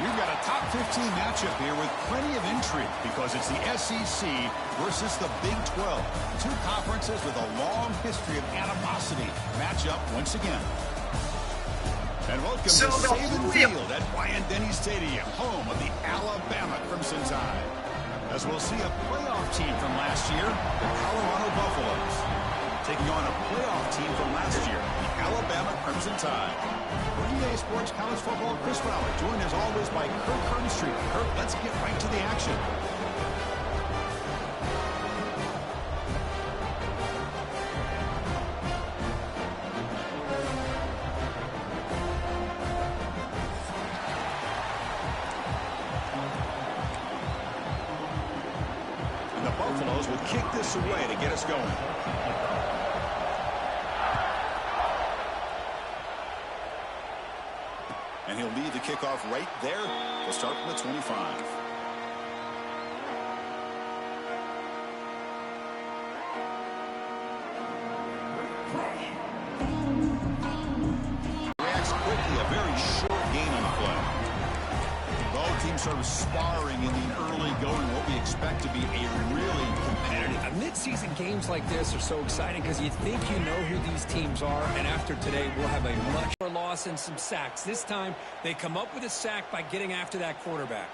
We've got a top 15 matchup here with plenty of intrigue because it's the SEC versus the Big 12. Two conferences with a long history of animosity match up once again. And welcome to Saban Field at Bryant-Denny Stadium, home of the Alabama Crimson Tide. As we'll see a playoff team from last year, the Colorado Buffaloes, taking on a playoff team from last year, the Alabama Crimson Tide. For EA Sports College Football, Chris Fowler, joined as always by Kirk Kernstreet. Kirk, let's get right to the action. And the Buffaloes will kick this away to get us going. And he'll lead the kickoff right there. We'll start from the 25. Reacts quickly, a very short gain on the play. Both teams sort of sparring in the early going, what we expect to be a really competitive. Mid-season games like this are so exciting because you think you know who these teams are, and after today we'll have a much more loss and some sacks. This time they come up with a sack by getting after that quarterback.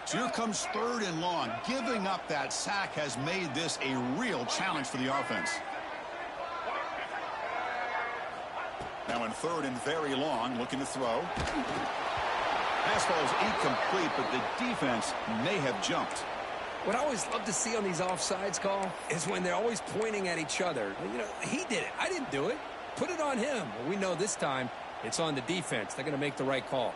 So here comes 3rd and long. Giving up that sack has made this a real challenge for the offense. Now in 3rd and very long, looking to throw. Pass ball is incomplete, but the defense may have jumped. What I always love to see on these offsides call is when they're always pointing at each other. You know, he did it. I didn't do it. Put it on him. Well, we know this time it's on the defense. They're going to make the right call.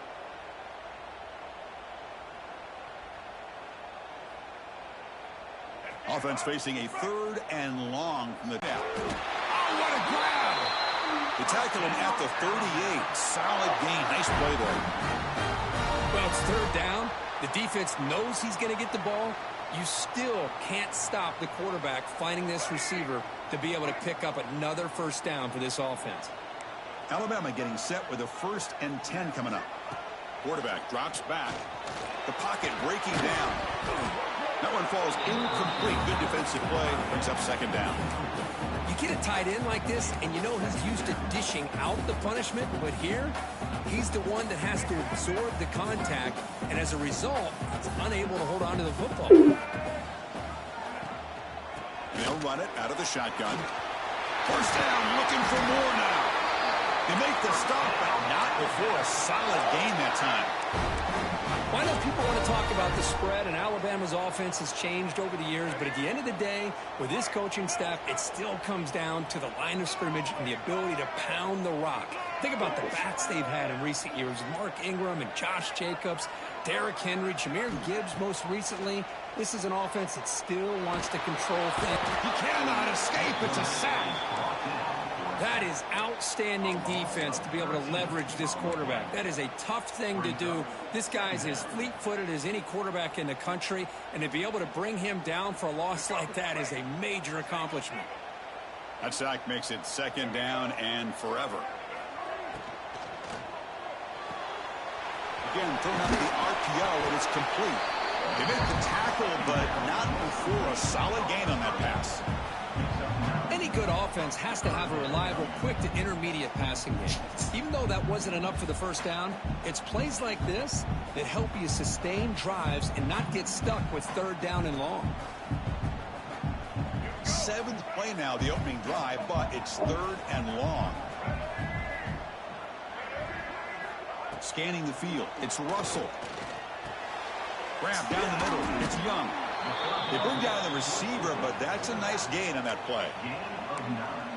Offense facing a 3rd and long from the down. Oh, what a grab! They tackle him at the 38. Solid gain. Nice play there. Well, it's 3rd down. The defense knows he's going to get the ball. You still can't stop the quarterback finding this receiver to be able to pick up another 1st down for this offense. Alabama getting set with a 1st and 10 coming up. Quarterback drops back. The pocket breaking down. That one falls incomplete. Good defensive play. Brings up 2nd down. You get a tight end like this, and you know he's used to dishing out the punishment, but here, he's the one that has to absorb the contact, and as a result, he's unable to hold on to the football. They'll run it out of the shotgun. 1st down, looking for more now. They make the stop, but not before a solid gain that time. I know people want to talk about the spread, and Alabama's offense has changed over the years, but at the end of the day, with this coaching staff, it still comes down to the line of scrimmage and the ability to pound the rock. Think about the backs they've had in recent years. Mark Ingram and Josh Jacobs, Derrick Henry, Jahmyr Gibbs most recently. This is an offense that still wants to control things. He cannot escape. It's a sack. That is outstanding defense to be able to leverage this quarterback. That is a tough thing to do. This guy's as fleet-footed as any quarterback in the country, and to be able to bring him down for a loss like that is a major accomplishment. That sack makes it 2nd down and forever. Again, throwing out the RPO, and it's complete. They make the tackle, but not before a solid gain on that pass. Any good offense has to have a reliable, quick to intermediate passing game. Even though that wasn't enough for the 1st down, it's plays like this that help you sustain drives and not get stuck with 3rd down and long. 7th play now, the opening drive, but it's 3rd and long. Scanning the field, it's Russell. Grab down the middle, it's Young. They bring down the receiver, but that's a nice gain on that play.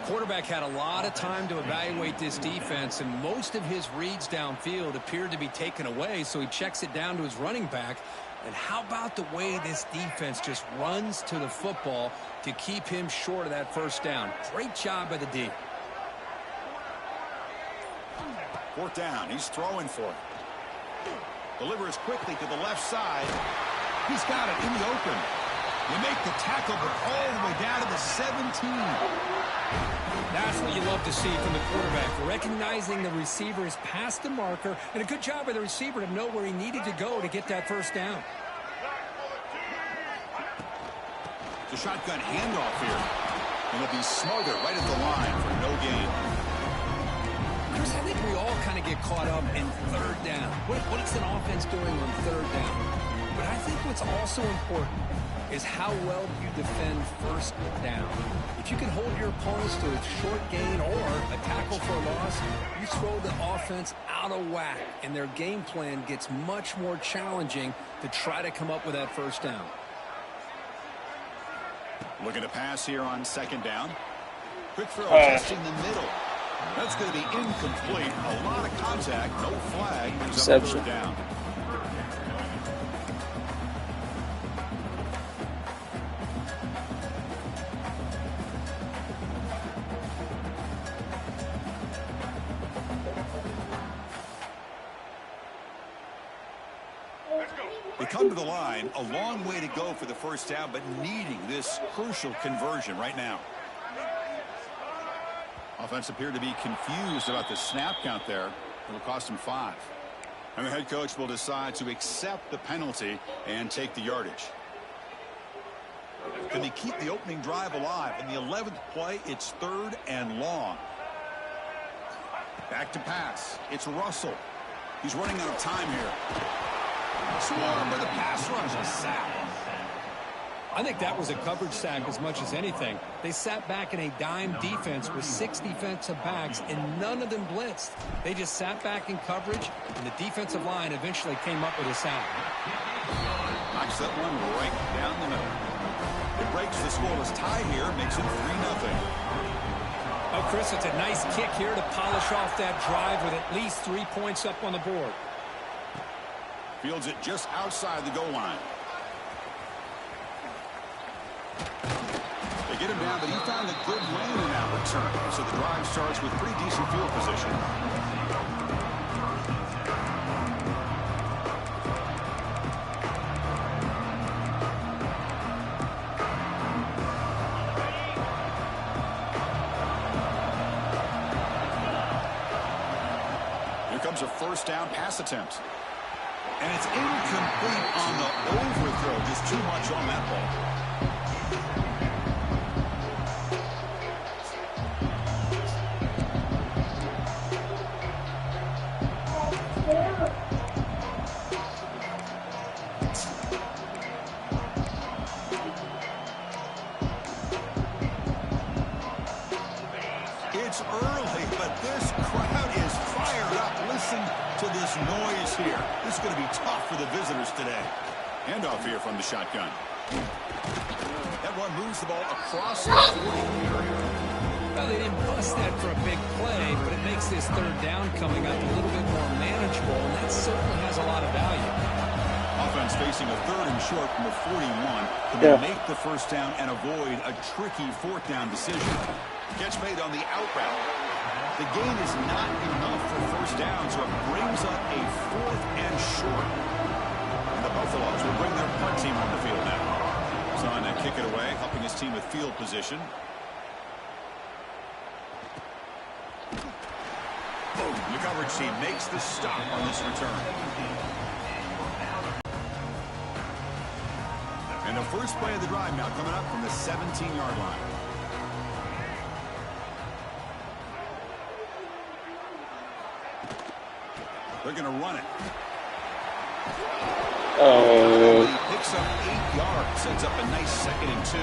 Quarterback had a lot of time to evaluate this defense, and most of his reads downfield appeared to be taken away, so he checks it down to his running back. And how about the way this defense just runs to the football to keep him short of that first down? Great job by the D. 4th down, he's throwing for it. Delivers quickly to the left side. He's got it in the open. They make the tackle, but all the way down to the 17. That's what you love to see from the quarterback, recognizing the receiver is past the marker, and a good job by the receiver to know where he needed to go to get that first down. It's a shotgun handoff here. And it'll be smothered right at the line for no gain. Chris, I think we all kind of get caught up in 3rd down. What is an offense doing on 3rd down? But I think what's also important is how well you defend 1st down. If you can hold your opponents to a short gain or a tackle for a loss, you throw the offense out of whack, and their game plan gets much more challenging to try to come up with that first down. Looking to pass here on 2nd down. Quick throw, testing the middle. That's going to be incomplete. A lot of contact, no flag. Brings up 3rd down. They come to the line, a long way to go for the first down, but needing this crucial conversion right now. Offense appeared to be confused about the snap count there. It will cost him 5. And the head coach will decide to accept the penalty and take the yardage. Can they keep the opening drive alive? In the 11th play, it's 3rd and long. Back to pass. It's Russell. He's running out of time here. Swarm with a pass rush, a sack. I think that was a coverage sack as much as anything. They sat back in a dime defense with 6 defensive backs, and none of them blitzed. They just sat back in coverage, and the defensive line eventually came up with a sack. Knocks that one right down the middle. It breaks the scoreless tie here, makes it 3-0. Oh, Chris, it's a nice kick here to polish off that drive with at least 3 points up on the board. Fields it just outside the goal line. They get him down, but he found a good lane in that return. So the drive starts with pretty decent field position. Here comes a 1st down pass attempt. And it's incomplete on the overthrow. Just too much on that ball. It's early, but this crowd is fired up. Listen to this noise here. This is going to be tough for the visitors today. Handoff here from the shotgun. That one moves the ball across the 40 area. Well, they didn't bust that for a big play, but it makes this 3rd down coming up a little bit more manageable, and that certainly has a lot of value. Offense facing a 3rd and short from the 41. Can they make the first down and avoid a tricky 4th down decision? Catch made on the out route. The gain is not enough for first down, so it brings up a 4th and short. And the Buffaloes will bring their punt team on the field now. Son to kick it away, helping his team with field position. Boom, the coverage team makes the stop on this return. And the first play of the drive now coming up from the 17-yard line. They're going to run it. Oh. He picks up 8 yards, sets up a nice 2nd and 2.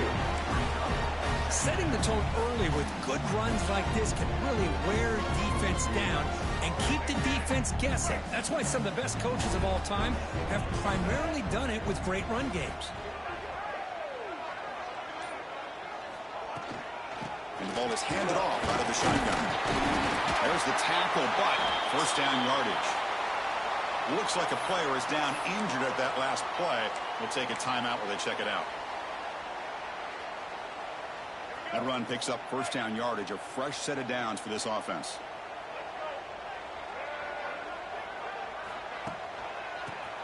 Setting the tone early with good runs like this can really wear defense down and keep the defense guessing. That's why some of the best coaches of all time have primarily done it with great run games. And the ball is handed off out of the shotgun. There's the tackle, but first down yardage. Looks like a player is down injured at that last play. We'll take a timeout while they check it out. That run picks up first down yardage, a fresh set of downs for this offense.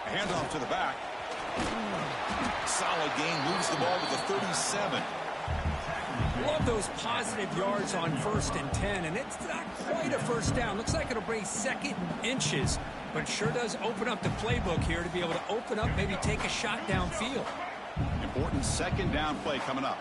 A handoff to the back. Solid gain, moves the ball to the 37. Love those positive yards on 1st and 10, and it's not quite a first down. Looks like it'll bring 2nd and inches, but sure does open up the playbook here to be able to open up, maybe take a shot downfield. Important 2nd down play coming up.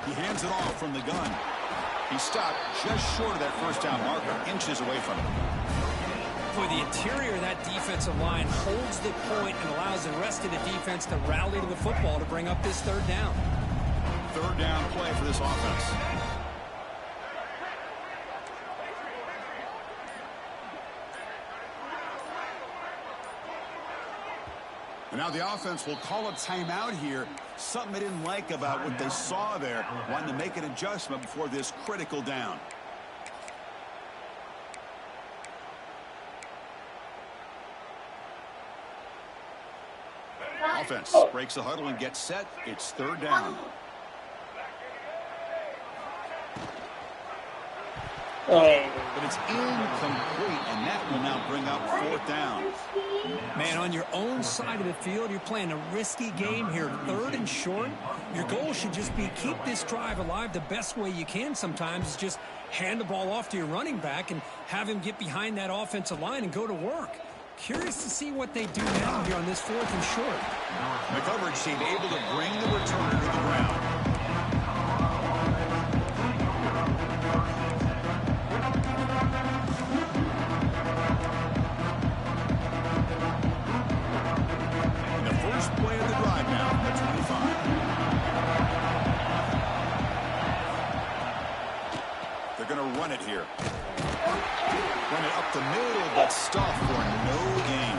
He hands it off from the gun. He stopped just short of that first down marker, inches away from it. For the interior of that defensive line holds the point and allows the rest of the defense to rally to the football to bring up this 3rd down. 3rd down play for this offense. And now the offense will call a timeout here. Something they didn't like about what they saw there. Wanting to make an adjustment before this critical down. Offense breaks the huddle and gets set. It's 3rd down. But it's incomplete, and that will now bring up 4th down. Man, on your own side of the field, you're playing a risky game here. 3rd and short. Your goal should just be keep this drive alive the best way you can sometimes is just hand the ball off to your running back and have him get behind that offensive line and go to work. Curious to see what they do now here on this 4th and short. The coverage team able to bring the returner to the ground. And the first play of the drive now, the 25. They're going to run it here. Run it up the middle, but stuffed for no gain.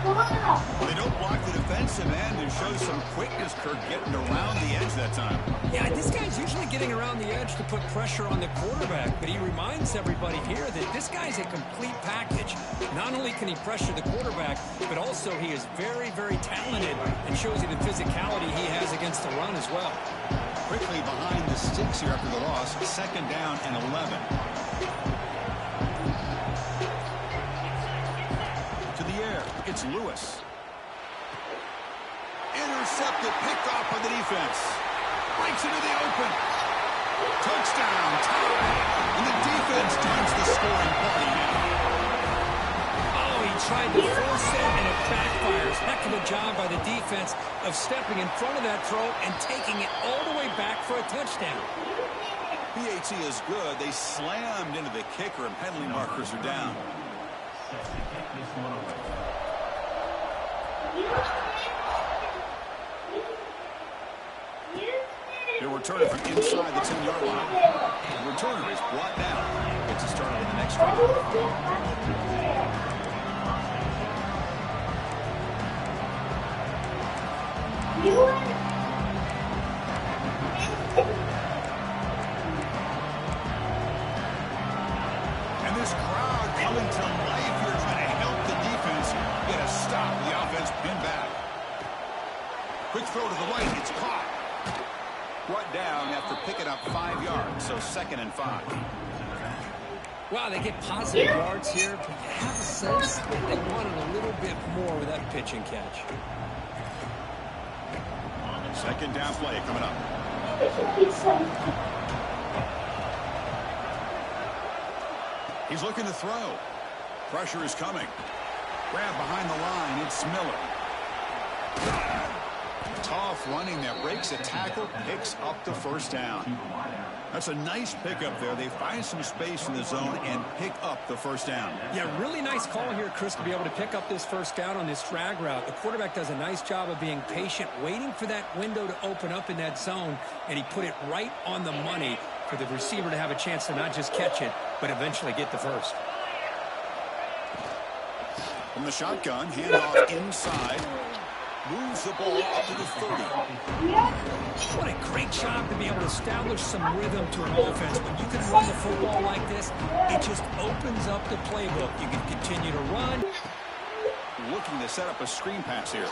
Well, they don't block the defensive end and show some quickness, Kirk, getting around the edge that time. Yeah, this guy's usually getting around the edge to put pressure on the quarterback, but he reminds everybody here that this guy's a complete package. Not only can he pressure the quarterback, but also he is very, very talented and shows you the physicality he has against the run as well. Quickly behind the sticks here after the loss, 2nd down and 11. It's Lewis. Intercepted, picked off by the defense. Breaks into the open. Touchdown, tie. And the defense turns the scoring party now. Oh, he tried to force it, and it backfires. Heck of a job by the defense of stepping in front of that throw and taking it all the way back for a touchdown. PAT is good. They slammed into the kicker, and penalty markers are down. They're returning from inside the 10-yard line. The returner is brought down. Gets a start on the next drive. And this crowd coming to life here, trying to help the defense get a stop. The offense pinned back. Quick throw to the right. It's caught. Brought down after picking up 5 yards, so 2nd and 5. Wow, they get positive yards here, but you have a sense that they wanted a little bit more with that pitch and catch. 2nd down play coming up. He's looking to throw. Pressure is coming. Grab behind the line. It's Miller. Tough running that breaks a tackle, picks up the first down. That's a nice pickup there. They find some space in the zone and pick up the first down. Yeah, really nice call here, Chris, to be able to pick up this first down on this drag route. The quarterback does a nice job of being patient, waiting for that window to open up in that zone, and he put it right on the money for the receiver to have a chance to not just catch it, but eventually get the first. From the shotgun, handoff inside. Moves the ball up to the 30. What a great job to be able to establish some rhythm to an offense. When you can run the football like this, it just opens up the playbook. You can continue to run. Looking to set up a screen pass here.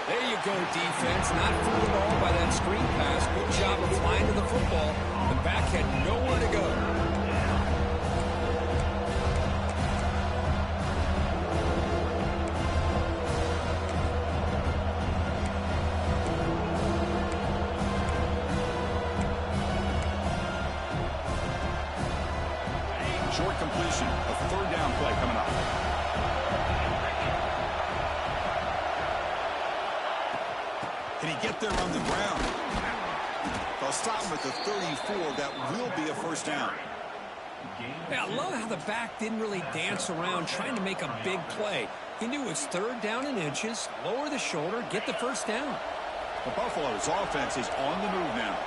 There you go, defense. Not fooled at all by that screen pass. Good job of flying to the football. The back had nowhere to go. Short completion. A third down play coming up. Can he get there on the ground? They'll stop him at the 34. That will be a first down. Yeah, I love how the back didn't really dance around trying to make a big play. He knew it was third down in inches, lower the shoulder, get the first down. The Buffalo's offense is on the move now.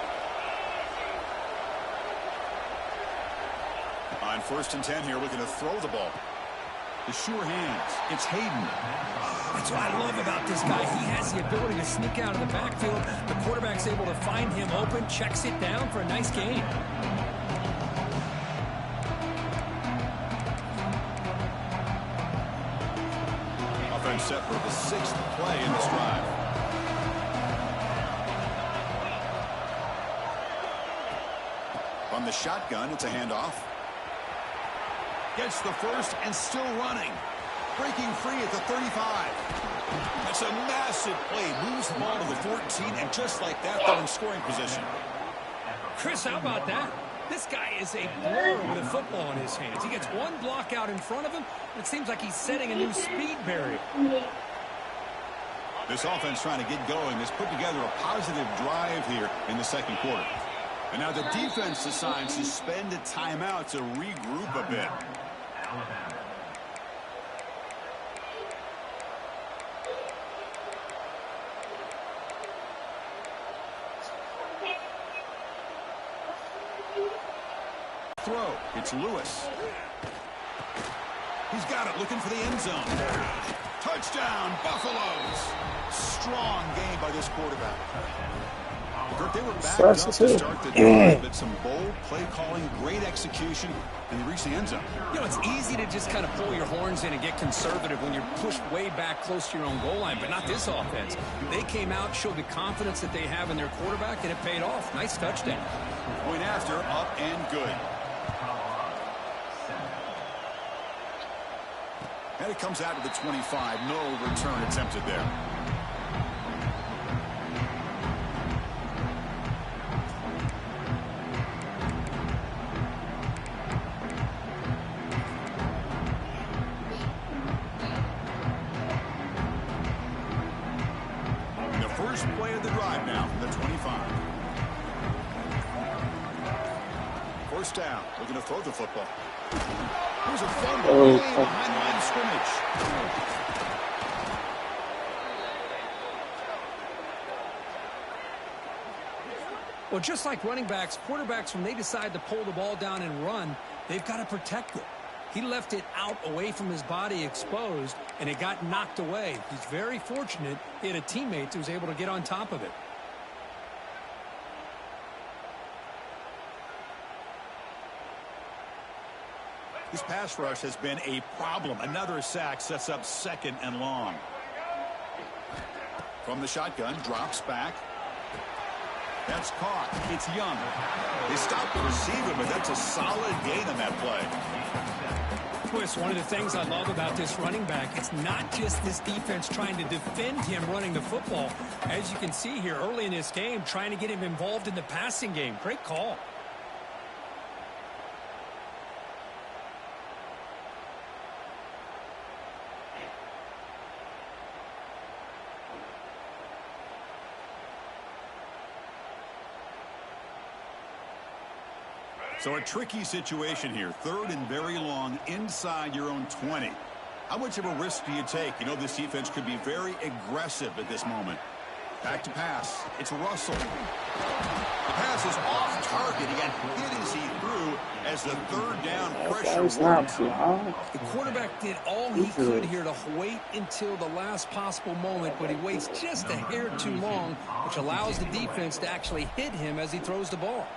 On 1st and 10 here, looking to throw the ball. The sure hands. It's Hayden. That's what I love about this guy. He has the ability to sneak out of the backfield. The quarterback's able to find him open, checks it down for a nice gain. Offense set for the 6th play in this drive. On the shotgun, it's a handoff. Gets the first and still running. Breaking free at the 35. That's a massive play. Moves the ball to the 14, and just like that, they're in scoring position. Chris, how about that? This guy is a blur with a football in his hands. He gets one block out in front of him, and it seems like he's setting a new speed barrier. This offense trying to get going has put together a positive drive here in the second quarter. And now the defense decides to spend a timeout to regroup a bit. Throw. It's Lewis. He's got it, looking for the end zone. Touchdown, Buffaloes. Strong game by this quarterback. Kurt, they were backed up to start the drive, but some bold play calling, great execution, and they reached the end zone. You know, it's easy to just kind of pull your horns in and get conservative when you're pushed way back close to your own goal line, but not this offense. They came out, showed the confidence that they have in their quarterback, and it paid off. Nice touchdown. Point after, up and good. And it comes out to the 25. No return attempted there. First play of the drive now from the 25. First down. Looking to throw the football. Here's a fumble behind the line of scrimmage. Well, just like running backs, quarterbacks, when they decide to pull the ball down and run, they've got to protect it. He left it out away from his body exposed, and it got knocked away. He's very fortunate he had a teammate who was able to get on top of it. This pass rush has been a problem. Another sack sets up 2nd and long. From the shotgun, drops back. That's caught. It's Young. They stopped the receiver, but that's a solid gain on that play. Chris, one of the things I love about this running back, it's not just this defense trying to defend him running the football. As you can see here early in this game, trying to get him involved in the passing game. Great call. So a tricky situation here. 3rd and very long inside your own 20. How much of a risk do you take? You know this defense could be very aggressive at this moment. Back to pass. It's Russell. The pass is off target. He got hit as he threw as the 3rd down pressure worked. The quarterback did all he could here to wait until the last possible moment, but he waits just a hair too long, which allows the defense to actually hit him as he throws the ball.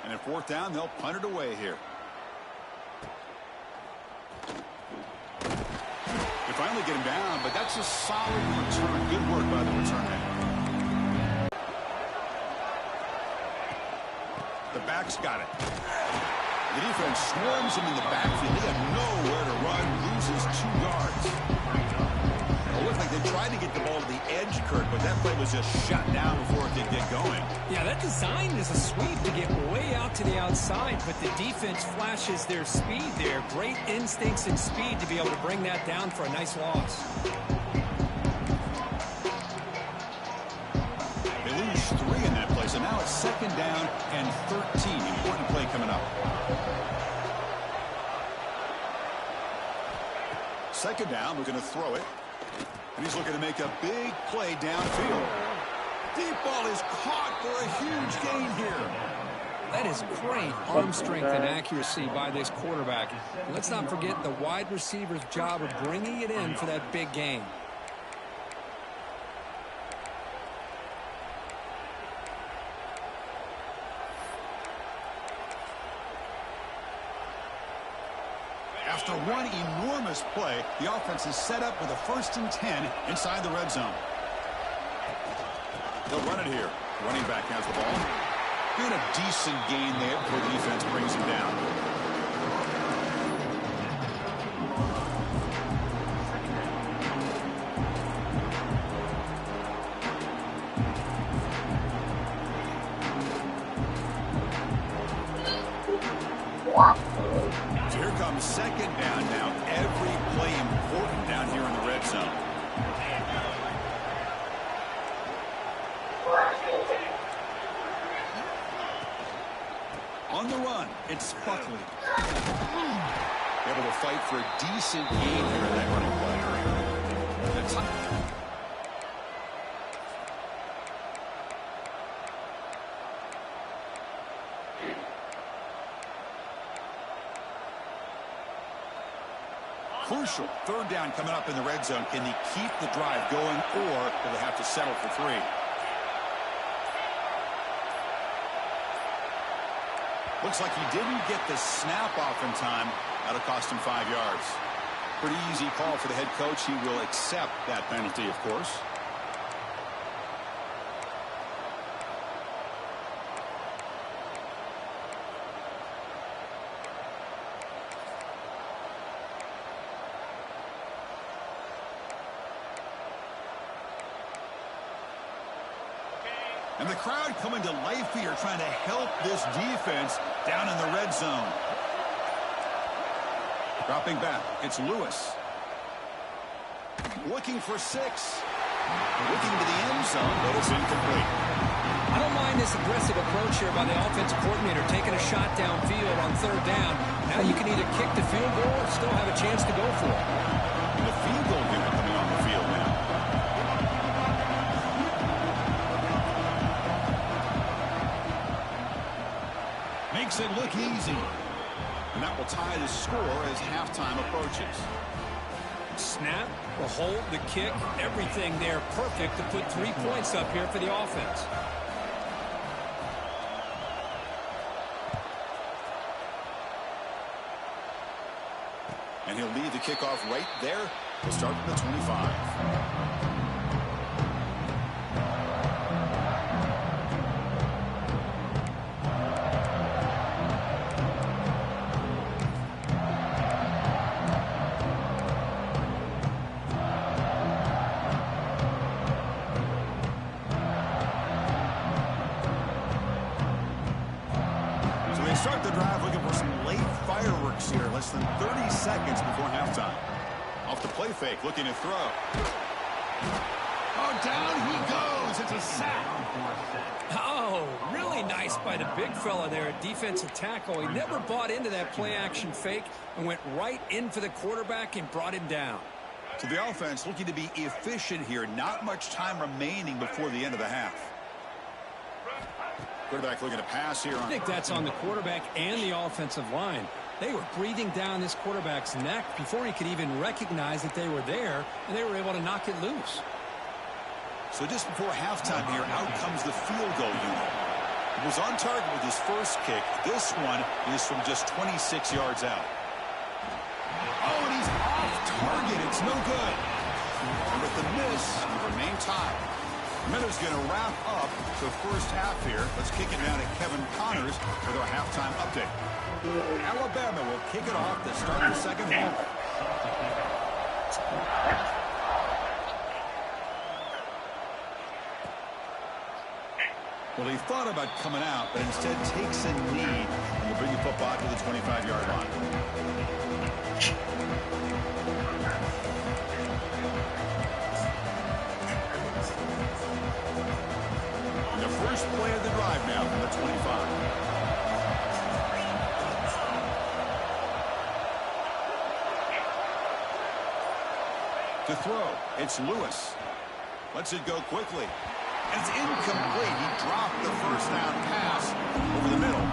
And at 4th down, they'll punt it away here. They finally get him down, but that's a solid return. Good work by the return man. The back's got it. The defense swarms him in the backfield. They have nowhere to run. Loses 2 yards. It looked like they tried to get the ball to the edge, Kurt, but that play was just shut down before it could get going. Yeah, that design is a sweep to get way out to the outside, but the defense flashes their speed there. Great instincts and speed to be able to bring that down for a nice loss. They lose 3 in that play, so now it's 2nd down and 13. Important play coming up. 2nd down, we're going to throw it. And he's looking to make a big play downfield. Deep ball is caught for a huge gain here. That is great arm strength and accuracy by this quarterback. And let's not forget the wide receiver's job of bringing it in for that big gain. After one enormous play, the offense is set up with a 1st and 10 inside the red zone. They'll run it here. Running back has the ball. Doing a decent gain there before the defense brings him down. So here comes 2nd down now. Every play important down here in the red zone. On the run, it's Buckley. Able to fight for a decent gain here in that running play. That's crucial. 3rd down coming up in the red zone. Can they keep the drive going, or will they have to settle for 3? Looks like he didn't get the snap off in time. That'll cost him 5 yards. Pretty easy call for the head coach. He will accept that penalty, of course. And the crowd coming to life here, trying to help this defense down in the red zone. Dropping back, it's Lewis. Looking for 6. Looking to the end zone, but it's incomplete. I don't mind this aggressive approach here by the offensive coordinator, taking a shot downfield on 3rd down. Now you can either kick the field goal or still have a chance to go for it. And the field goal unit coming on the field now. Makes it look easy. And that will tie the score as halftime approaches. Snap, the hold, the kick, everything there perfect to put 3 points up here for the offense. And he'll lead the kickoff right there. He'll start from the 25. Start the drive looking for some late fireworks here. Less than 30 seconds before halftime. Off the play fake, looking to throw. Oh, down he goes. It's a sack. Oh, really nice by the big fella there at defensive tackle. He never bought into that play-action fake and went right in for the quarterback and brought him down. So the offense looking to be efficient here. Not much time remaining before the end of the half. Quarterback looking to pass here. I think that's on the quarterback and the offensive line. They were breathing down this quarterback's neck before he could even recognize that they were there, and they were able to knock it loose. So just before halftime here, out comes the field goal unit. He was on target with his first kick. This one is from just 26 yards out. Oh, and he's off target. It's no good. And with the miss, he remained tied. Miller's going to wrap up the first half here. Let's kick it down to Kevin Connors with our halftime update. Alabama will kick it off to start the second half. Well, he thought about coming out, but instead takes a knee and will bring the football to the 25-yard line. And the first play of the drive now from the 25. To throw, it's Lewis. Lets it go quickly. And it's incomplete. He dropped the first down pass over the middle.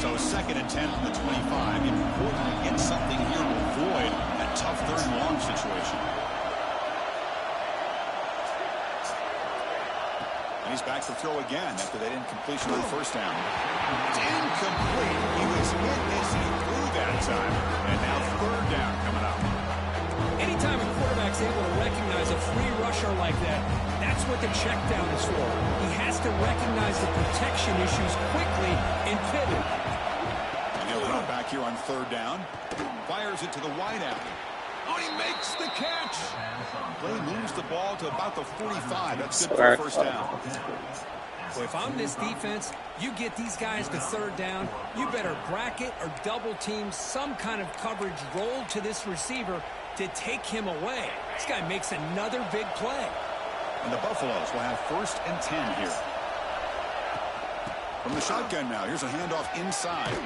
So 2nd and 10 from the 25. Important to get something here to avoid that tough 3rd and long situation. And he's back to throw again after that incompletion on the first down. It's incomplete. He was hit as he threw that time. And now 3rd down coming up. Anytime a quarterback's able to recognize a free rusher like that, that's what the check down is for. He has to recognize the protection issues quickly and pivot. And he'll run back here on 3rd down. Fires it to the wideout. Oh, he makes the catch. Play moves the ball to about the 45. That's good for a first down. Well, if I'm this defense, you get these guys to 3rd down, you better bracket or double team some kind of coverage rolled to this receiver to take him away. This guy makes another big play. And the Buffaloes will have 1st and 10 here. From the shotgun now, here's a handoff inside.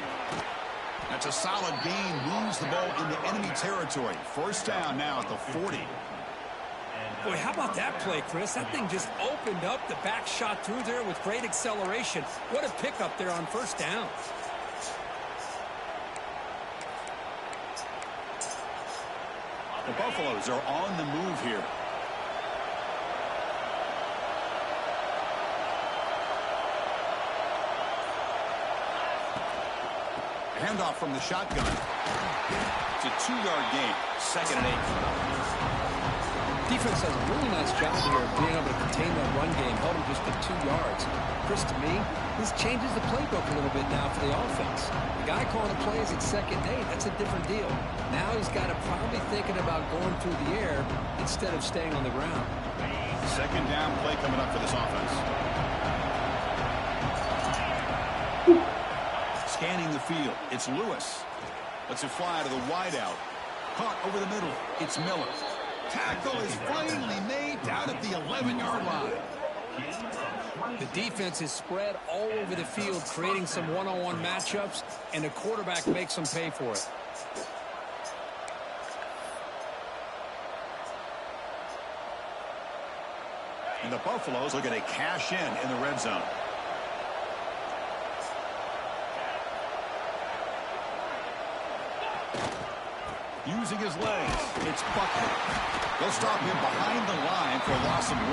That's a solid gain, moves the ball into enemy territory. 1st down now at the 40. Boy, how about that play, Chris? That thing just opened up. The back shot through there with great acceleration. What a pickup there on 1st down. The Buffaloes are on the move here. Handoff from the shotgun. It's a 2-yard gain. 2nd and 8 coming up. Defense does a really nice job here of being able to contain that run game, held him just to 2 yards. Chris, to me, this changes the playbook a little bit now for the offense. The guy calling the plays at 2nd and 8, that's a different deal. Now he's got to probably thinking about going through the air instead of staying on the ground. 2nd down play coming up for this offense. Scanning the field, it's Lewis. Lets it fly to the wideout. Caught over the middle, it's Miller. Tackle is finally made down at the 11-yard line. The defense is spread all over the field, creating some one-on-one matchups, and the quarterback makes them pay for it. And the Buffaloes looking to cash in the red zone. Using his legs, it's Buckner. They'll stop him behind the line for a loss of 1.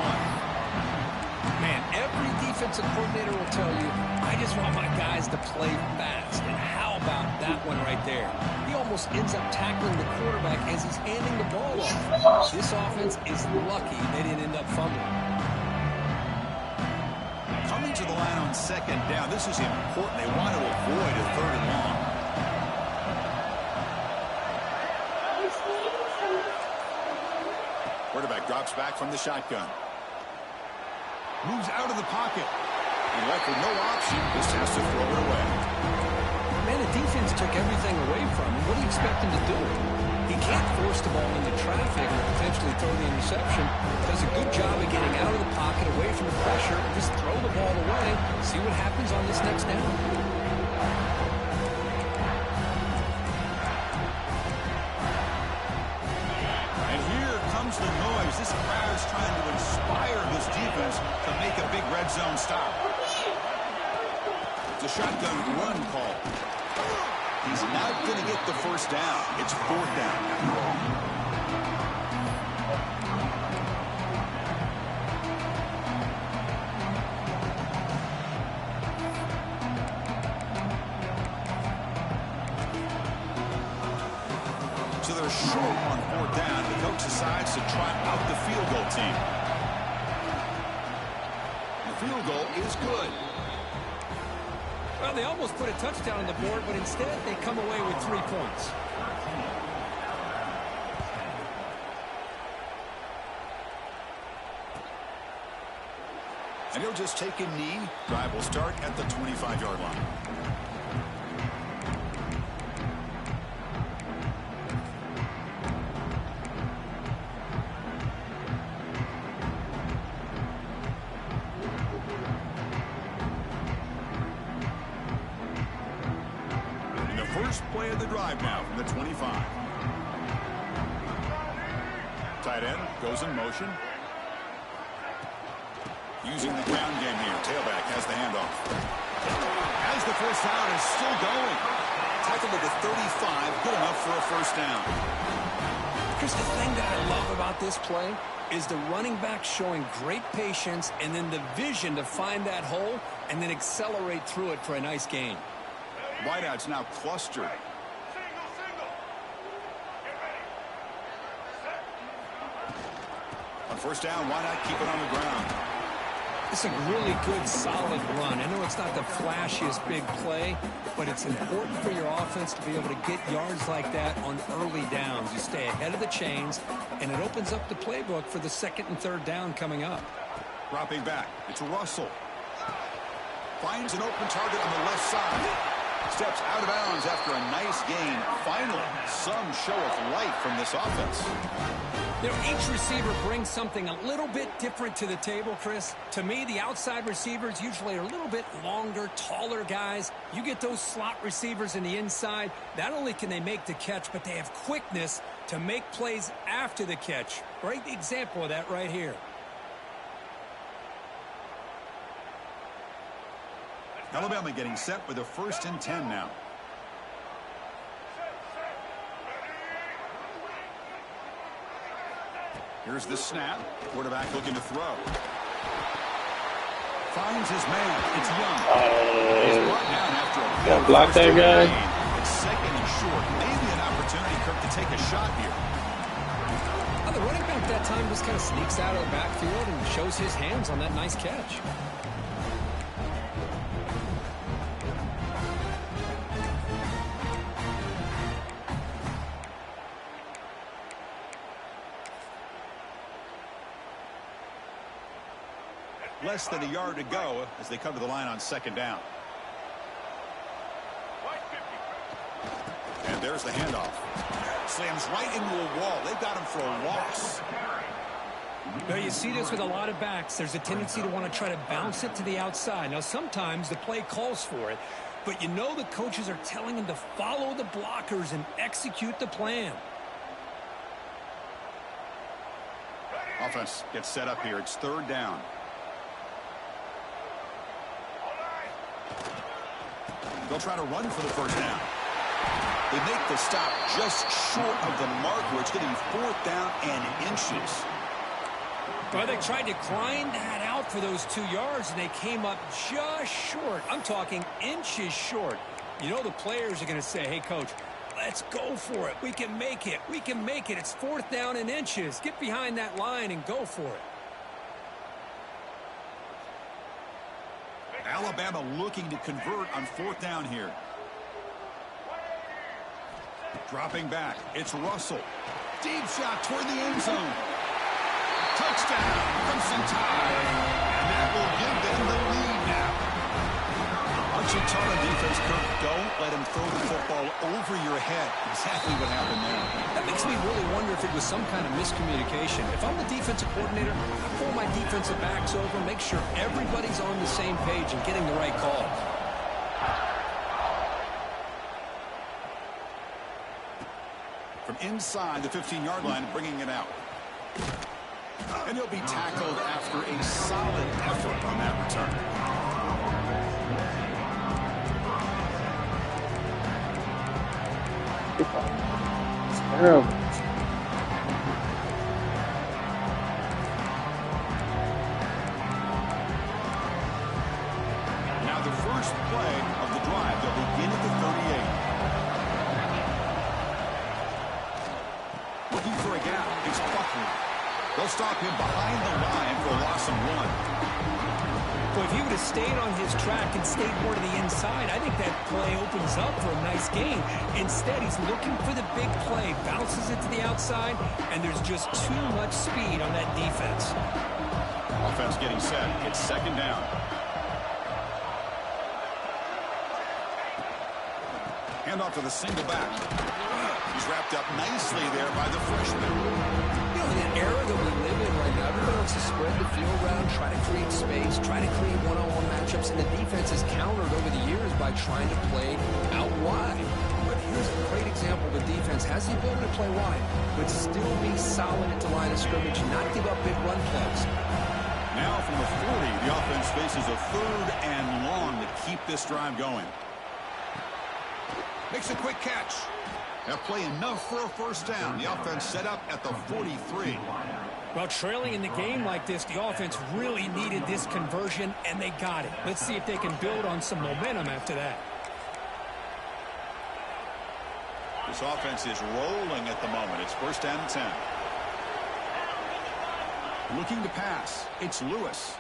Man, every defensive coordinator will tell you, I just want my guys to play fast. And how about that one right there? He almost ends up tackling the quarterback as he's handing the ball off. This offense is lucky they didn't end up fumbling. Coming to the line on 2nd down, this is important. They want to avoid a 3rd and long. Quarterback drops back from the shotgun. Moves out of the pocket. He left with no option. Just has to throw it away. Man, the defense took everything away from him. What do you expect him to do? He can't force the ball into traffic or potentially throw the interception. Does a good job of getting out of the pocket, away from the pressure, and just throw the ball away. See what happens on this next down. And here comes the noise. This crowd is trying to inspire this defense to make a big red zone stop. It's a shotgun run call. He's not going to get the first down. It's fourth down after all. So they're short on fourth down. The coach decides to try out the field goal team. The field goal is good. Well, they almost put a touchdown on the board, but instead they come away with 3 points. And he'll just take a knee. Drive will start at the 25-yard line. First play of the drive now from the 25. Tight end goes in motion. Using the ground game here. Tailback has the handoff. As the first down is still going. Tackle to the 35. Good enough for a first down. Chris, the thing that I love about this play is the running back showing great patience and then the vision to find that hole and then accelerate through it for a nice gain. Wideouts now clustered. On first down, why not keep it on the ground? It's a really good, solid run. I know it's not the flashiest big play, but it's important for your offense to be able to get yards like that on early downs. You stay ahead of the chains, and it opens up the playbook for the second and third down coming up. Dropping back, it's Russell. Finds an open target on the left side. Steps out of bounds after a nice gain. Finally, some show of life from this offense. You know, each receiver brings something a little bit different to the table, Chris. To me, the outside receivers usually are a little bit longer, taller guys. You get those slot receivers in the inside. Not only can they make the catch, but they have quickness to make plays after the catch. Great example of that right here. Alabama getting set with a 1st and 10 now. Here's the snap. Quarterback looking to throw. Finds his man. It's Young. He's brought down after a got blocked that guy. It's second and short. Maybe an opportunity, Kirk, to take a shot here. Well, the running back that time just kind of sneaks out of the backfield and shows his hands on that nice catch. Less than a yard to go as they come to the line on second down. And there's the handoff. Slams right into a wall. They've got him for a loss. Now, you see this with a lot of backs. There's a tendency to want to try to bounce it to the outside. Now, sometimes the play calls for it, but you know the coaches are telling them to follow the blockers and execute the plan. Offense gets set up here. It's third down. They'll try to run for the first down. They make the stop just short of the mark, where it's going to be fourth down and inches. Well, they tried to grind that out for those 2 yards, and they came up just short. I'm talking inches short. You know the players are going to say, hey, Coach, let's go for it. We can make it. We can make it. It's fourth down and inches. Get behind that line and go for it. Alabama looking to convert on fourth down here. Dropping back. It's Russell. Deep shot toward the end zone. Touchdown, Crimson Tide. And that will give them the lead now. What you taught on defense, Kirk, don't let him throw the football over your head. Exactly what happened there. That makes me really wonder if it was some kind of miscommunication. If I'm the defensive coordinator, I pull my defensive backs over, make sure everybody's on the same page and getting the right call. From inside the 15-yard line, bringing it out. And he'll be tackled after a solid effort on that return. It's terrible. Now the first play of the drive, they'll begin at the 38. Looking for a gap. It's Buckley. They'll stop him behind the line for a loss of 1. So if he would have stayed on his track and stayed more to the inside, I think that play opens up for a nice gain. Instead, he's looking for the big play, bounces it to the outside, and there's just too much speed on that defense. Offense getting set. It's second down. Hand off to the single back. He's wrapped up nicely there by the freshman. You know, in an era that we live in right now, everybody wants to spread the field around, try to create space, try to create one-on-one matchups, and the defense has countered over the years by trying to play out wide. But here's a great example. The defense has the ability to play wide, but still be solid at the line of scrimmage, not give up big run plays. Now from the 40, the offense faces a 3rd and long to keep this drive going. Makes a quick catch. That play enough for a first down. The offense set up at the 43. Well, trailing in the game like this, the offense really needed this conversion, and they got it. Let's see if they can build on some momentum after that. This offense is rolling at the moment. It's first down and 10. Looking to pass. It's Lewis.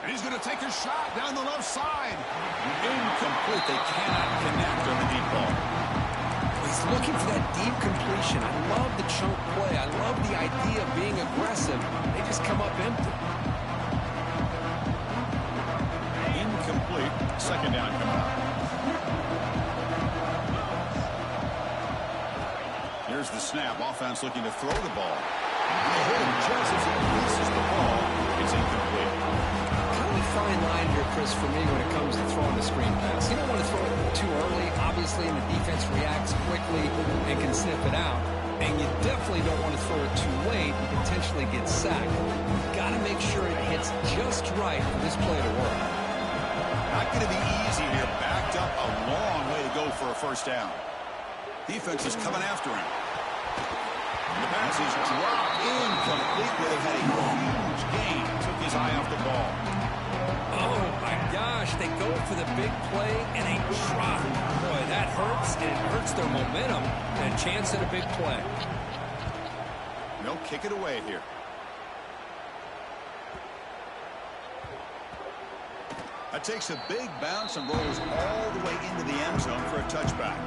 And he's going to take a shot down the left side. Incomplete. They cannot connect on the deep ball. He's looking for that deep completion. I love the chunk play. I love the idea of being aggressive. They just come up empty. Incomplete. Second down coming up. Here's the snap. Offense looking to throw the ball. They hit him just as he releases the ball. It's incomplete. Kind of a fine line here, Chris, for me when it comes to throwing the screen pass. You don't want to throw it too early, obviously, and the defense reacts quickly and can sniff it out. And you definitely don't want to throw it too late and potentially get sacked. You've got to make sure it hits just right for this play to work. Not going to be easy here. Backed up a long way to go for a first down. Defense is coming after him. And the pass is dropped incomplete. Would have had a huge gain. Took his eye off the ball. Oh, my gosh. They go for the big play, and they drop. Boy, that hurts, and it hurts their momentum. And a chance at a big play. They'll kick it away here. That takes a big bounce and rolls all the way into the end zone for a touchback.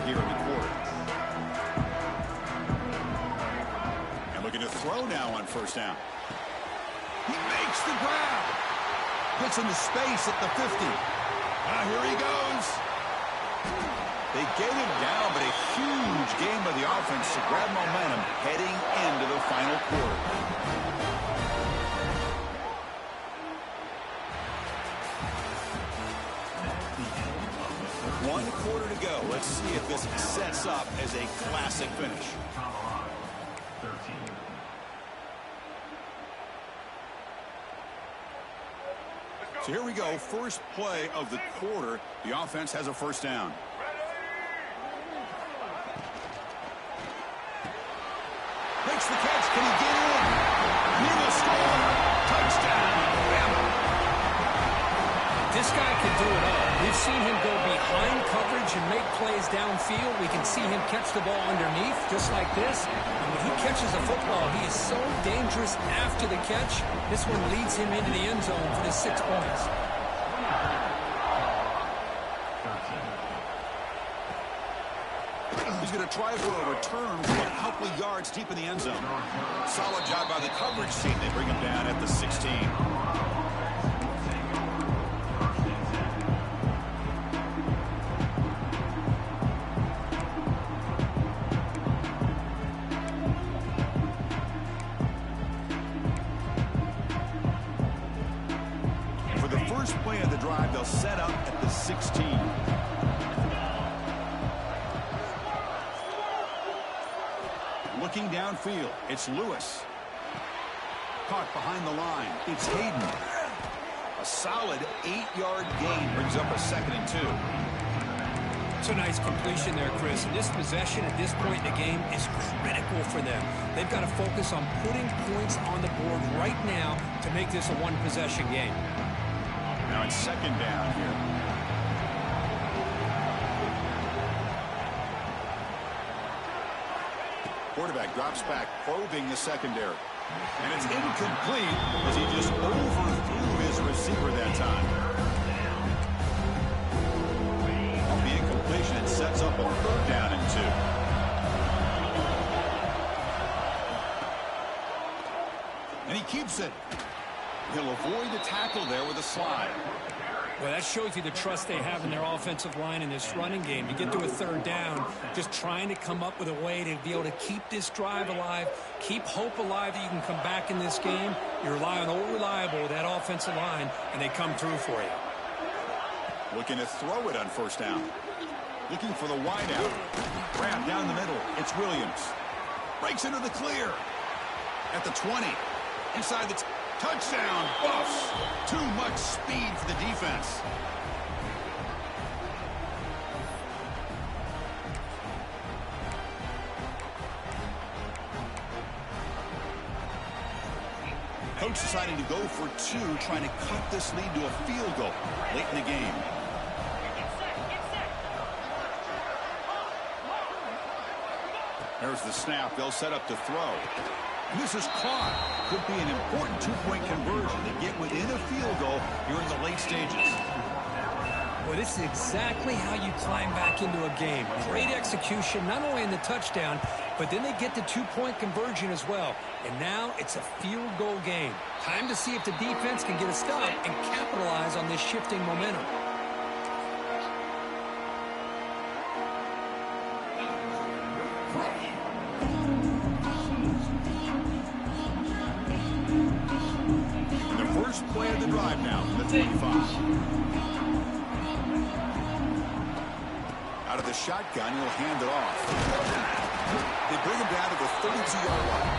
Here in the quarter. And looking to throw now on first down. He makes the grab. Gets into space at the 50. Here he goes. They get him down, but a huge game by the offense to grab momentum heading into the final quarter. One quarter to go. Let's see if this sets up as a classic finish. So here we go. First play of the quarter. The offense has a first down. Makes the catch. Can he get in? He will score. Touchdown. This guy can do it all. We've seen him go behind coverage and make plays downfield. We can see him catch the ball underneath, just like this. And when he catches a football, he is so dangerous after the catch. This one leads him into the end zone for the 6 points. going to try for a return from a couple of yards deep in the end zone. Solid job by the coverage team. They bring him down at the 16. For the first play of the drive, they'll set up at the 16. Looking downfield, it's Lewis. Caught behind the line, it's Hayden. A solid 8-yard gain brings up a 2nd and 2. It's a nice completion there, Chris. And this possession at this point in the game is critical for them. They've got to focus on putting points on the board right now to make this a one-possession game. Now it's 2nd down here. Quarterback drops back, probing the secondary. And it's incomplete as he just overthrew his receiver that time. On the incompletion, it sets up a 3rd down and 2. And he keeps it. He'll avoid the tackle there with a slide. Well, that shows you the trust they have in their offensive line in this running game. You get to a 3rd down, just trying to come up with a way to be able to keep this drive alive, keep hope alive that you can come back in this game. You rely on old reliable, that offensive line, and they come through for you. Looking to throw it on 1st down. Looking for the wideout. Grab down the middle. It's Williams. Breaks into the clear. At the 20. Inside the touchdown. Buffs. Too much speed for the defense. Coach deciding to go for 2, trying to cut this lead to a field goal late in the game. There's the snap. They'll set up to throw. And this is caught. Could be an important 2-point conversion to get within a field goal here in the late stages. Well, this is exactly how you climb back into a game. Great execution, not only in the touchdown, but then they get the 2-point conversion as well. And now it's a field goal game. Time to see if the defense can get a stop and capitalize on this shifting momentum. Play of the drive now from the 25. Out of the shotgun, he'll hand it off. They bring him down to the 32-yard line.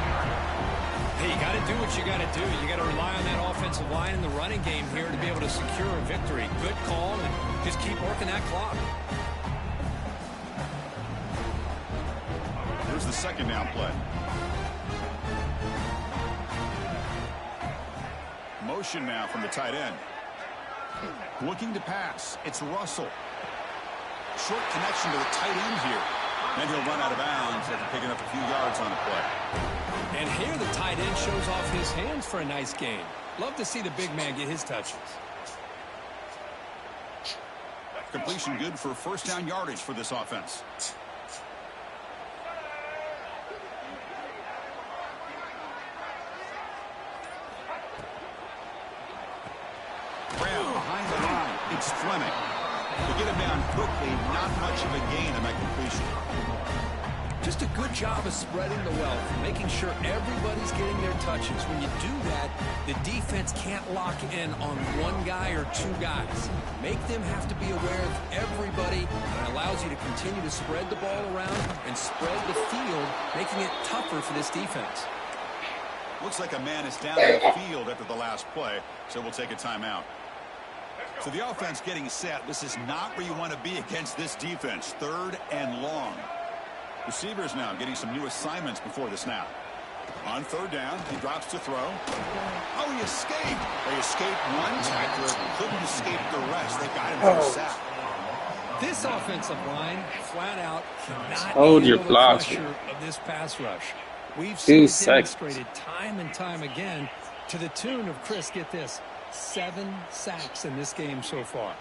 Hey, you got to do what you got to do. You got to rely on that offensive line in the running game here to be able to secure a victory. Good call, and just keep working that clock. Here's the 2nd down play. Motion now from the tight end. Looking to pass. It's Russell. Short connection to the tight end here. And he'll run out of bounds after picking up a few yards on the play. And here the tight end shows off his hands for a nice gain. Love to see the big man get his touches. Completion good for 1st down yardage for this offense. Behind the line, it's Fleming. To get him down quickly, not much of a gain on that completion. Just a good job of spreading the wealth, making sure everybody's getting their touches. When you do that, the defense can't lock in on 1 guy or 2 guys. Make them have to be aware of everybody, and it allows you to continue to spread the ball around and spread the field, making it tougher for this defense. Looks like a man is down in the field after the last play, so we'll take a timeout. So the offense getting set. This is not where you want to be against this defense. 3rd and long. Receivers now getting some new assignments before the snap. On 3rd down, he drops to throw. Oh, he escaped. They escaped one tackler, couldn't escape the rest. They got him for a sack. This offensive line, flat out, cannot Hold your handle the blocks. pressure of this pass rush. We've seen it demonstrated time and time again to the tune of, Chris, get this, 7 sacks in this game so far.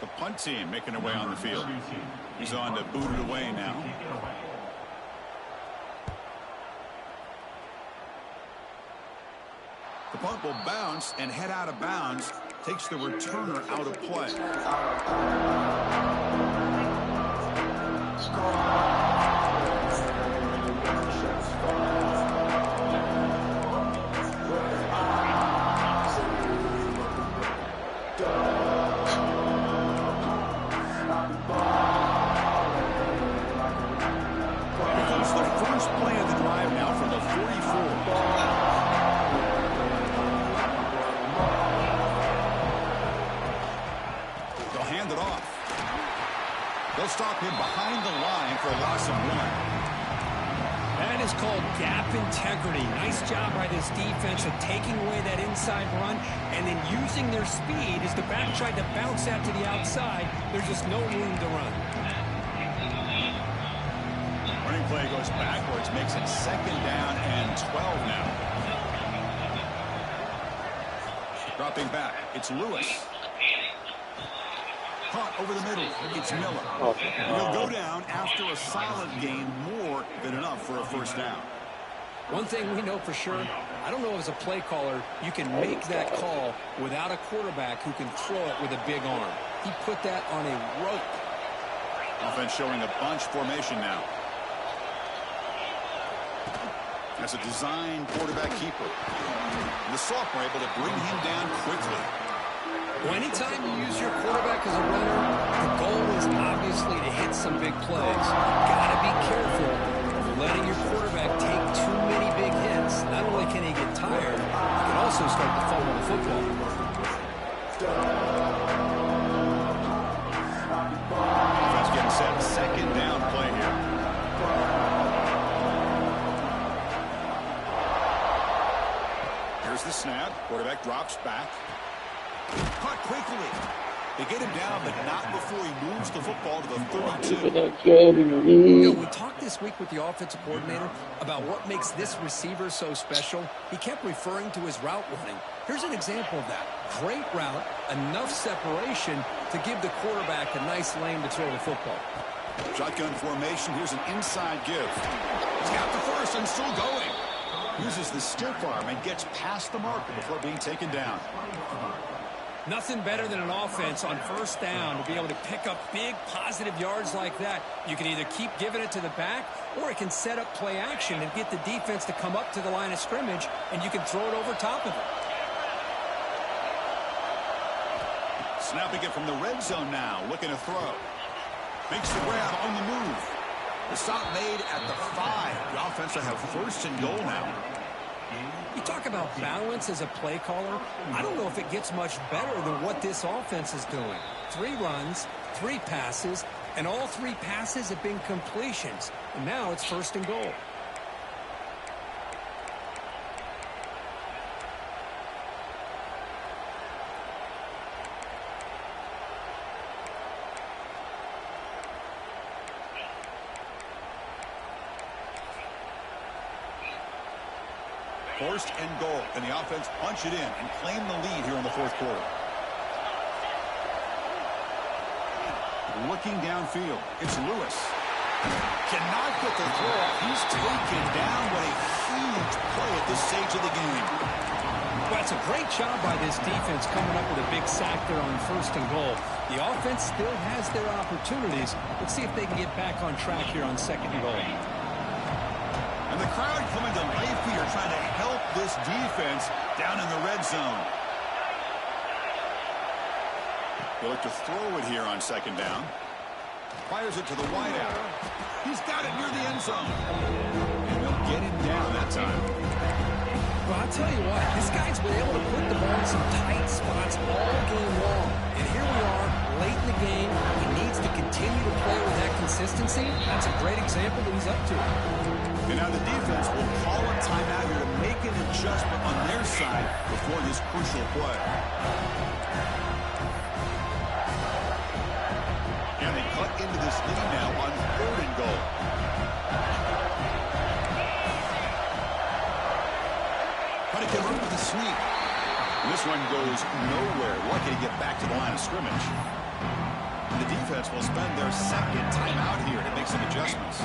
The punt team making their way on the field. He's on to boot it away now. The punt will bounce and head out of bounds. Takes the returner out of play. Here comes the first play of the drive now from the 44. Hand it off. They'll stop him behind the line for a loss of 1. That is called gap integrity. Nice job by this defense of taking away that inside run and then using their speed as the back tried to bounce that to the outside. There's just no room to run. Running play goes backwards, makes it 2nd down and 12 now. Dropping back, it's Lewis. Caught over the middle. It's Miller. He'll go down after a solid gain, more than enough for a first down. One thing we know for sure, I don't know as a play caller, you can make that call without a quarterback who can throw it with a big arm. He put that on a rope. Offense showing a bunch formation now. As a design quarterback keeper. The sophomore able to bring him down quickly. Well, anytime you use your quarterback as a runner, the goal is obviously to hit some big plays. Got to be careful of letting your quarterback take too many big hits. Not only can he get tired, he can also start to fumble the football. Offense getting set. 2nd down play here. Here's the snap. Quarterback drops back. Caught quickly. They get him down, but not before he moves the football to the 32. We talked this week with the offensive coordinator about what makes this receiver so special. He kept referring to his route running. Here's an example of that. Great route, enough separation to give the quarterback a nice lane to throw the football. Shotgun formation. Here's an inside give. He's got the first and still going. Uses the stiff arm and gets past the marker before being taken down. Nothing better than an offense on first down to be able to pick up big positive yards like that. You can either keep giving it to the back, or it can set up play action and get the defense to come up to the line of scrimmage, and you can throw it over top of it. Snapping it from the red zone now, looking to throw. Makes the grab on the move. The stop made at the 5. The offense will have 1st and goal now. You talk about balance as a play caller. I don't know if it gets much better than what this offense is doing. 3 runs, 3 passes, and all 3 passes have been completions. And now it's 1st and goal. First and goal, and the offense punch it in and claim the lead here in the 4th quarter. Looking downfield, it's Lewis. Cannot get the throw off. He's taken down. What a huge play at this stage of the game. Well, it's a great job by this defense coming up with a big sack there on 1st and goal. The offense still has their opportunities. Let's see if they can get back on track here on 2nd and goal. And the crowd coming to life here, trying to help this defense down in the red zone. They look to throw it here on 2nd down. Fires it to the wideout. He's got it near the end zone. And they'll get him down that time. Well, I'll tell you what, this guy's been able to put the ball in some tight spots all game long. And here we are, late in the game. He needs to continue to play with that consistency. That's a great example that he's up to. And now the defense will call a timeout here to make an adjustment on their side before this crucial play. And they cut into this lead now on 3rd and goal. Try to convert with a sweep. And this one goes nowhere. Lucky to get back to the line of scrimmage. And the defense will spend their second timeout here to make some adjustments.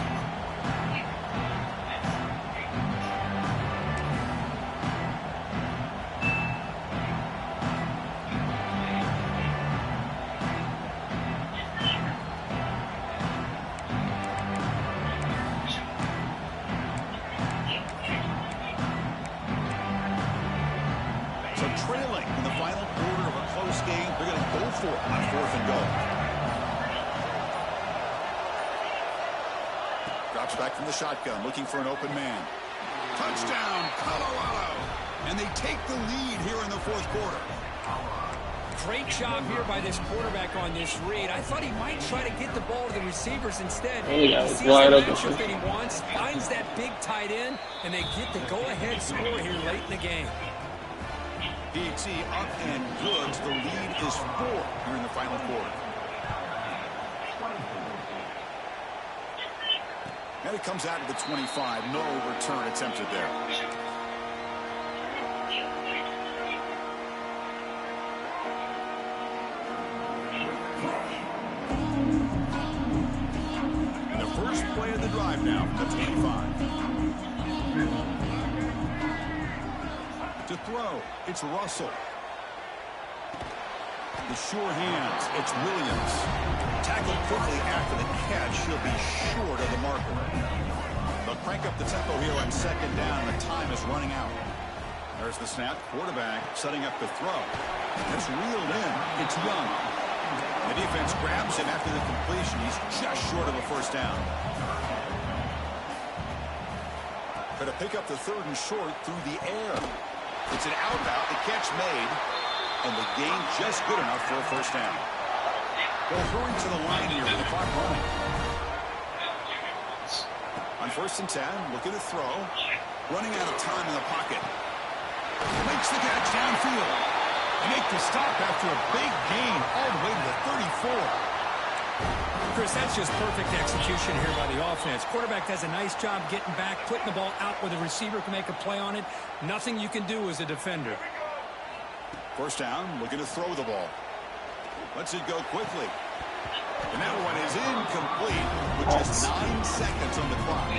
Trailing in the final quarter of a close game, they're going to go for it on 4th and goal. Drops back from the shotgun, looking for an open man. Touchdown, Colorado! And they take the lead here in the 4th quarter. Great job here by this quarterback on this read. I thought he might try to get the ball to the receivers instead. He sees the matchup that he wants, finds that big tight end, and they get the go-ahead score here late in the game. DT up and good. The lead is 4 here in the final quarter. And it comes out to the 25. No return attempted there. And the first play of the drive now, the 25. To throw, it's Russell. The sure hands, it's Williams. Tackled quickly after the catch. He'll be short of the marker. They'll crank up the tempo here on 2nd down. The time is running out. There's the snap. Quarterback setting up the throw. It's reeled in. It's Young. The defense grabs him after the completion. He's just short of a 1st down. Going to pick up the 3rd and short through the air. It's an out-route, the catch made, and the gain just good enough for a 1st down. They'll hurry to the line here with the clock running. On 1st and 10, looking to throw. Running out of time in the pocket. Makes the catch downfield. Make the stop after a big gain all the way to the 34. Chris, that's just perfect execution here by the offense. Quarterback does a nice job getting back, putting the ball out where the receiver can make a play on it. Nothing you can do as a defender. 1st down, looking to throw the ball. Lets it go quickly. And that one is incomplete with just 9 seconds on the clock.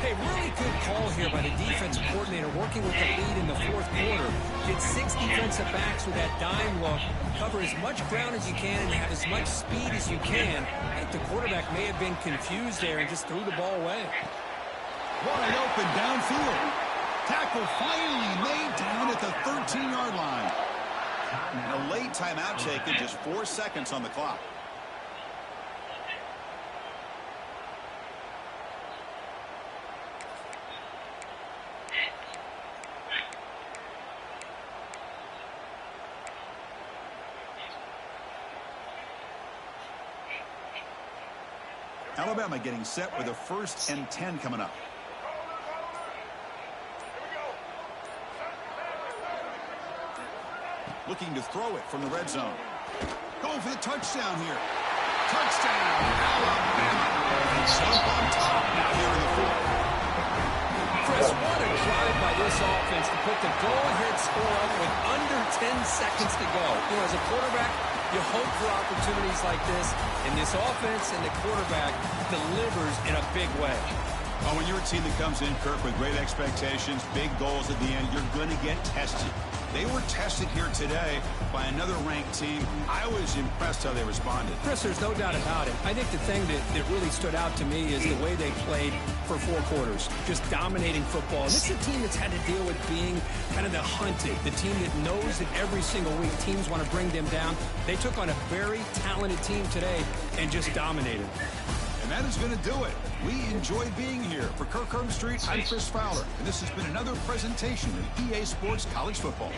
Hey, really good call here by the defensive coordinator working with the lead in the 4th quarter. Get 6 defensive backs with that dime look. Cover as much ground as you can and have as much speed as you can. I think the quarterback may have been confused there and just threw the ball away. Wide open downfield. Tackle finally made down at the 13-yard line. And a late timeout taken, just 4 seconds on the clock. Alabama getting set with a 1st and 10 coming up. Looking to throw it from the red zone. Going for the touchdown here. Touchdown, Alabama. Jump on top now here in the 4th. Chris, what a drive by this offense to put the go-ahead score up with under 10 seconds to go. You know, as a quarterback, you hope for opportunities like this, and this offense and the quarterback delivers in a big way. Oh, when you're a team that comes in, Kirk, with great expectations, big goals at the end, you're going to get tested. They were tested here today by another ranked team. I was impressed how they responded. Chris, there's no doubt about it. I think the thing that really stood out to me is the way they played for 4 quarters, just dominating football. This is a team that's had to deal with being kind of the hunted, the team that knows that every single week teams want to bring them down. They took on a very talented team today and just dominated. And that is going to do it. We enjoyed being here. For Kirk Street, I'm Chris Fowler, and this has been another presentation of EA Sports College Football.